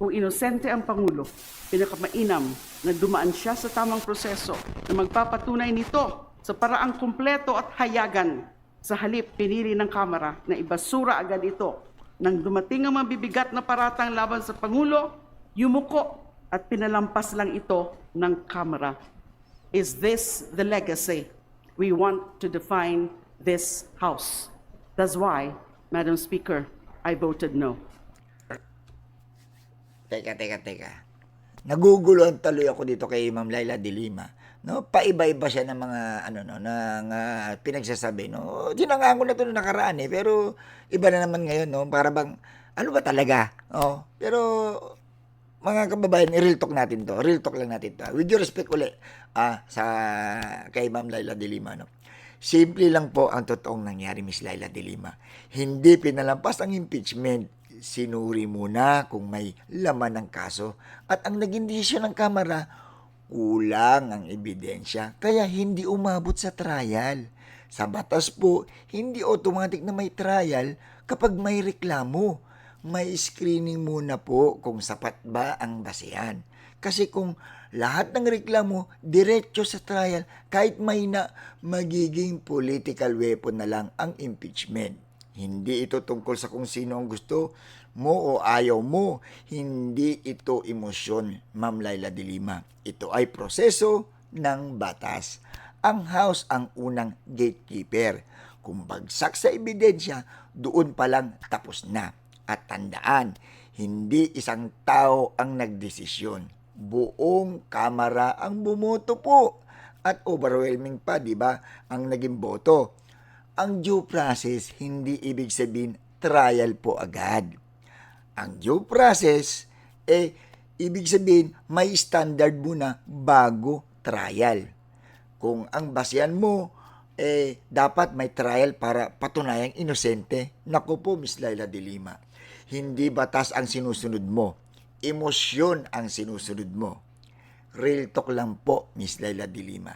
Kung inosente ang Pangulo, pinakamainam na dumaan siya sa tamang proseso na magpapatunay nito sa paraang kumpleto at hayagan. Sa halip, pinili ng Kamara na ibasura agad ito. Nang dumating ang mabibigat na paratang laban sa Pangulo, yumuko at pinalampas lang ito ng Kamara. Is this the legacy we want to define this House? That's why, Madam Speaker, I voted no. Teka. Naguguluhan tuloy ako dito kay Ma'am Laila de Lima. No, paiba-iba siya ng mga pinagsasabi, no. Tinangan ko na 'to noong nakaraan pero iba na naman ngayon, no. Para bang ano ba talaga? Oh, pero mga kababayan, i-real talk natin 'to. Real talk lang natin 'to. With due respect uli sa kay Ma'am Laila de Lima, no. Simple lang po ang totoong nangyari, Miss Laila de Lima. Hindi pinalampas ang impeachment. Sinuri muna kung may laman ng kaso at ang naging desisyon ng Kamara, kulang ang ebidensya kaya hindi umabot sa trial. Sa batas po, hindi automatic na may trial kapag may reklamo. May screening muna po kung sapat ba ang basehan. Kasi kung lahat ng reklamo diretso sa trial, kahit may magiging political weapon na lang ang impeachment. Hindi ito tungkol sa kung sino ang gusto mo o ayaw mo. Hindi ito emosyon, Ma'am Laila de Lima. Ito ay proseso ng batas. Ang House ang unang gatekeeper. Kung bagsak sa ebidensya, doon pa lang tapos na. At tandaan, hindi isang tao ang nagdesisyon. Buong Kamara ang bumoto po. At overwhelming pa, di ba, ang naging boto. Ang due process, hindi ibig sabihin trial po agad. Ang due process, ibig sabihin may standard muna bago trial. Kung ang basehan mo, dapat may trial para patunayang inosente. Naku po, Miss Laila de Lima, hindi batas ang sinusunod mo. Emosyon ang sinusunod mo. Real talk lang po, Miss Laila de Lima.